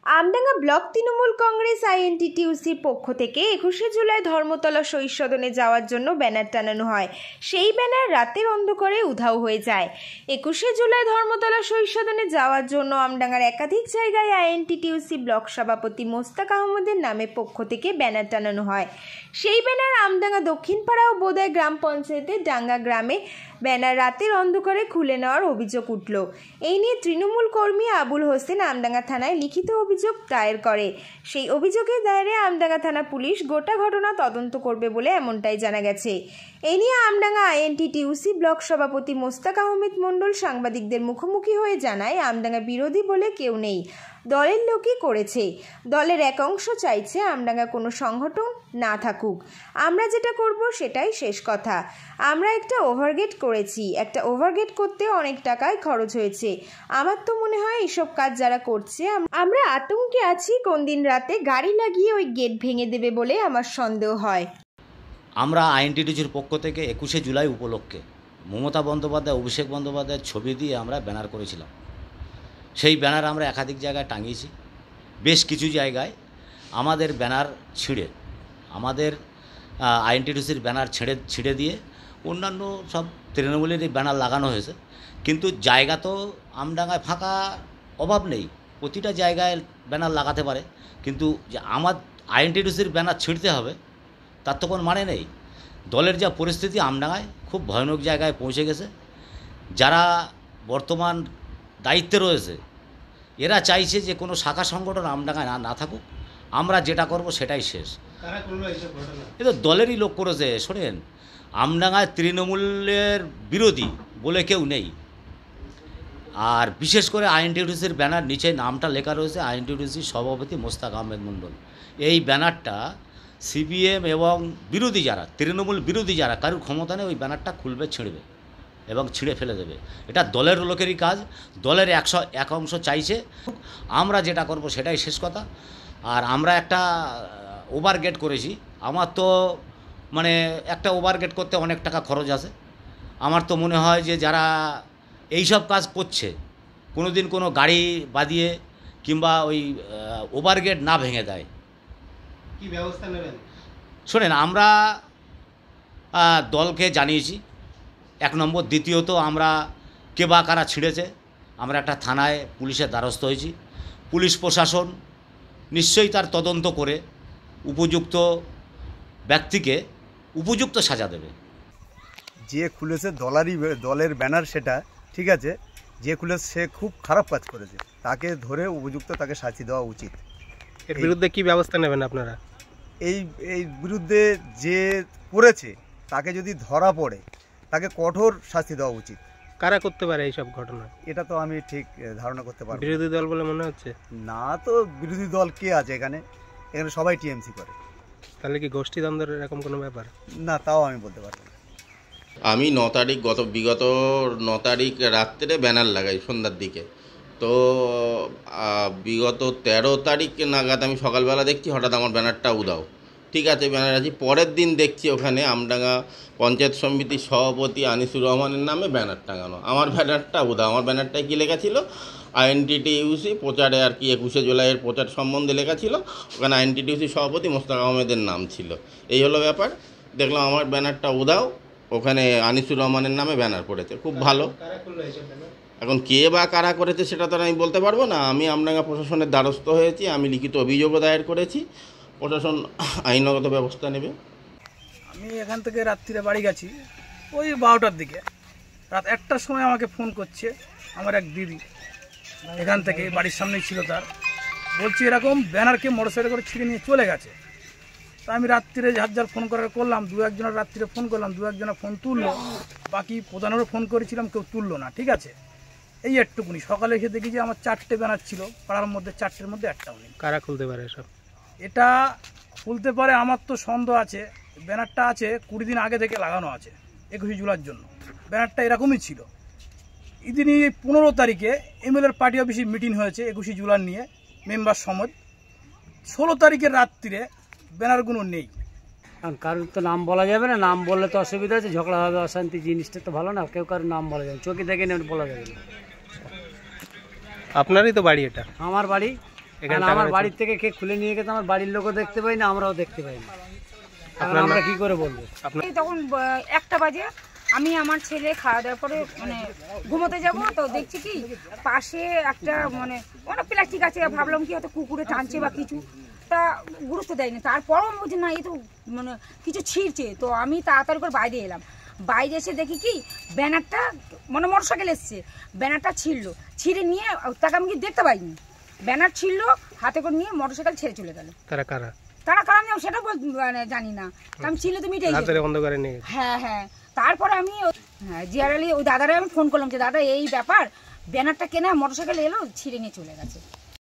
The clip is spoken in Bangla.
আমডাঙ্গা ব্লক তৃণমূল কংগ্রেস আইএনটিটিউসির পক্ষ থেকে 21শে জুলাই ধর্মতলা শহীদ সদনে যাওয়ার জন্য ব্যানার টানানো হয়। সেই ব্যানার রাতের অন্ধকারে উধাও হয়ে যায়। 21শে জুলাই ধর্মতলা শহীদ সদনে যাওয়ার জন্য আমডাঙ্গার একাধিক জায়গায় আইএনটিটিউসি ব্লক সভাপতি মোস্তাক আহমেদের নামে পক্ষ থেকে ব্যানার টানানো হয়। সেই ব্যানার আমডাঙ্গা দক্ষিণপাড়া ও বোদাই গ্রাম পঞ্চায়েতের ডাঙ্গা গ্রামে ব্যানার রাতের অন্ধকারে খুলে নেওয়ার অভিযোগ উঠল। এই নিয়ে তৃণমূল কর্মী আবুল হোসেন আমডাঙ্গা থানায় লিখিত অভিযোগ দায়ের করে। সেই অভিযোগের দায়েরে আমডাঙ্গা থানা পুলিশ গোটা ঘটনা তদন্ত করবে বলে এমনটাই জানা গেছে। এই নিয়ে আমডাঙ্গা আইএনটিটিউসি ব্লক সভাপতি মোস্তাক আহমেদ মণ্ডল সাংবাদিকদের মুখোমুখি হয়ে জানায়, আমডাঙ্গা বিরোধী বলে কেউ নেই, দলের লোকই করেছে। দলের এক অংশ চাইছে আমডাঙ্গা কোনো সংগঠন না থাকুক। আমরা যেটা করব সেটাই শেষ কথা। আমরা একটা ওভারগেট করেছি, একটা ওভারগেট করতে অনেক টাকায় খরচ হয়েছে। আমার তো মনে হয় এইসব কাজ যারা করছে আমরা আতঙ্কে আছি, কোন দিন রাতে গাড়ি লাগিয়ে ওই গেট ভেঙে দেবে বলে আমার সন্দেহ হয়। আমরা আইএনটিটিউসির পক্ষ থেকে 21শে জুলাই উপলক্ষে মমতা বন্দ্যোপাধ্যায়, অভিষেক বন্দ্যোপাধ্যায়ের ছবি দিয়ে আমরা ব্যানার করেছিলাম। সেই ব্যানার আমরা একাধিক জায়গায় টাঙিয়েছি। বেশ কিছু জায়গায় আমাদের ব্যানার ছিঁড়ে, আমাদের আইএনটিটিউসির ব্যানার ছিঁড়ে দিয়ে অন্যান্য সব তৃণমূলেরই ব্যানার লাগানো হয়েছে। কিন্তু জায়গা তো আমডাঙ্গায় ফাঁকা অভাব নেই, প্রতিটা জায়গায় ব্যানার লাগাতে পারে। কিন্তু যে আমার আইএনটিটিউসির ব্যানার ছিঁড়তে হবে তার তো কোনো মানে নেই। দলের যা পরিস্থিতি আমডাঙ্গায় খুব ভয়ানক জায়গায় পৌঁছে গেছে। যারা বর্তমান দায়িত্বে রয়েছে এরা চাইছে যে কোনো শাখা সংগঠন আমডাঙ্গায় না থাকুক, আমরা যেটা করব সেটাই শেষ। এ তো দলেরই লোক করেছে। শোনেন, আমডাঙ্গায় তৃণমূলের বিরোধী বলে কেউ নেই। আর বিশেষ করে আইএনটিটিউসির ব্যানার নিচে নামটা লেখা রয়েছে আইএনটিটিউসির সভাপতি মোস্তাক আহমেদ মণ্ডল। এই ব্যানারটা সিপিএম এবং বিরোধী যারা, তৃণমূল বিরোধী যারা, কারোর ক্ষমতা নেই ওই ব্যানারটা খুলবে, ছিঁড়বে এবং ছিঁড়ে ফেলে দেবে। এটা দলের লোকেরই কাজ। দলের এক অংশ চাইছে, আমরা যেটা করব সেটাই শেষ কথা। আর আমরা একটা ওভারগেট করেছি। আমার তো মানে একটা ওভারগেট করতে অনেক টাকা খরচ আছে। আমার তো মনে হয় যে যারা এইসব কাজ করছে কোনো দিন কোনো গাড়ি বাদিয়ে কিংবা ওই ওভারগেট না ভেঙে দেয়, কি ব্যবস্থা নেবেন? শোনেন, আমরা দলকে জানিয়েছি 1 নম্বর। দ্বিতীয়ত আমরা কে বা কারা ছিঁড়েছে আমরা একটা থানায় পুলিশের দ্বারস্থ হয়েছি। পুলিশ প্রশাসন নিশ্চয়ই তার তদন্ত করে উপযুক্ত ব্যক্তিকে উপযুক্ত সাজা দেবে। যে খুলেছে দলের ব্যানার সেটা ঠিক আছে, যে খুলেছে সে খুব খারাপ কাজ করেছে, তাকে ধরে উপযুক্ত তাকে শাস্তি দেওয়া উচিত। এর বিরুদ্ধে কি ব্যবস্থা নেবেন আপনারা? এই বিরুদ্ধে যে করেছে তাকে যদি ধরা পড়ে তাকে কঠোর শাস্তি দেওয়া উচিত। কারা করতে পারে এইসব ঘটনা? এটা তো আমি ঠিক ধারণা করতে পারবো। বিরোধী দল বলে মনে হচ্ছে না। তো বিরোধী দল কে আছে এখানে? এখানে সবাই টিএমসি করে। তাহলে কি গোষ্ঠীদ্বন্দ্বের এরকম কোনো ব্যাপার? না, তাও আমি বলতে পারবো না। আমি বিগত 9 তারিখ রাত্রে ব্যানার লাগাই সন্ধ্যার দিকে। তো বিগত 13 তারিখ নাগাদ আমি সকালবেলা দেখছি হঠাৎ আমার ব্যানারটা উধাও। ঠিক আছে, ব্যানার আছে। পরের দিন দেখছি ওখানে আমডাঙ্গা পঞ্চায়েত সমিতির সভাপতি আনিসুর রহমানের নামে ব্যানার টাঙানো। আমার ব্যানারটা উধাও। আমার ব্যানারটায় কী লেখা ছিল? আইএনটিটিউসি প্রচারে আর কি 21শে জুলাইয়ের প্রচার সম্বন্ধে লেখা ছিল। ওখানে আইএনটিটিউসি সভাপতি মোস্তাক আহমেদের নাম ছিল। এই হলো ব্যাপার। দেখলাম আমার ব্যানারটা উধাও, ওখানে আনিসুর রহমানের নামে ব্যানার পড়েছে। খুব ভালো। এখন কে বা কারা করেছে সেটা তো আমি বলতে পারবো না। আমি আমডাঙ্গা প্রশাসনের দ্বারস্থ হয়েছি, আমি লিখিত অভিযোগও দায়ের করেছি। প্রশাসন আইনগত ব্যবস্থা নেবে। আমি এখান থেকে রাত্রিরে বাড়ি গেছি ওই 12টার দিকে। রাত 1টার সময় আমাকে ফোন করছে আমার এক দিদি, এখান থেকে বাড়ির সামনেই ছিল তার। বলছি এরকম ব্যানারকে মোটরসাইকেল করে ছিঁড়ে নিয়ে চলে গেছে। তা আমি রাত্রিরে যার ফোন করলাম, 2-1 জনের রাত্রিরে ফোন করলাম, 2-1 জনের ফোন তুললো, বাকি প্রধানেরও ফোন করেছিলাম, কেউ তুললো না। ঠিক আছে, এই একটুকুনি। সকালে এসে দেখি যে আমার 4টে ব্যানার ছিল পাড়ার মধ্যে, 4টের মধ্যে একটাও নেই। কারা খুলতে পারে এসব? এটা খুলতে পারে, আমার তো সন্দেহ আছে। ব্যানারটা আছে 20 দিন আগে থেকে লাগানো আছে 21শে জুলাইয়ের জন্য। ব্যানারটা এরকমই ছিল। এদিনই 15 তারিখে এমএলএর পার্টি অফিসে মিটিং হয়েছে 21শে জুলাই নিয়ে, মেম্বার সমেত। 16 তারিখের রাত্রিরে ব্যানারগুলো নেই। কারণ কারোর তো নাম বলা যাবে না, নাম বললে তো অসুবিধা আছে, ঝগড়া হবে, অশান্তি। জিনিসটা তো ভালো না, কেউ কারোর নাম বলা যাবে, চোখে দেখে বলা যাবে না। আপনারই তো বাড়ি এটা? আমার বাড়ি। এখানে কারণ আমার টাঙানো বাড়ির থেকে কে খুলে নিয়ে গেছে আমার বাড়ির লোকও দেখতে পাই না, আমরাও দেখতে পাই না। এখন আপনার আমরা নাম? কি করে বলবো? এই তখন 1টা বাজে, আমি আমার ছেলে খাওয়া দাওয়ার পরে মানে ঘুমোতে যাব, তো দেখছি কি পাশে একটা মানে অনেক প্লাস্টিক আছে, ভাবলাম কি হয়তো কুকুরে টানছে বা কিছু, তা গুরুত্ব দেয়নি। তারপরও আমি বলছি না এ তো মানে কিছু ছিঁড়ছে, তো আমি তাড়াতাড়ি করে বাইরে এলাম। বাইরে এসে দেখি কি ব্যানারটা মানে মোটরসাইকেল এসছে, ব্যানারটা ছিঁড়লো, ছিঁড়ে নিয়ে তাকে আমি কি দেখতে পাইনি, ব্যানার ছিঁড়লো হাতে করে নিয়ে মোটরসাইকেল ছেড়ে চলে গেল। তারা কারা? তারা কারণ সেটা মানে জানি না, আমি ছিল তুমি রাতের অন্ধকারে নিয়ে গেছে। হ্যাঁ হ্যাঁ। তারপরে আমি জিয়ার আলী ওই দাদারে আমি ফোন করলাম যে দাদা এই ব্যাপার, ব্যানারটা কেনা মোটরসাইকেল এলো ছিঁড়ে নিয়ে চলে গেছে।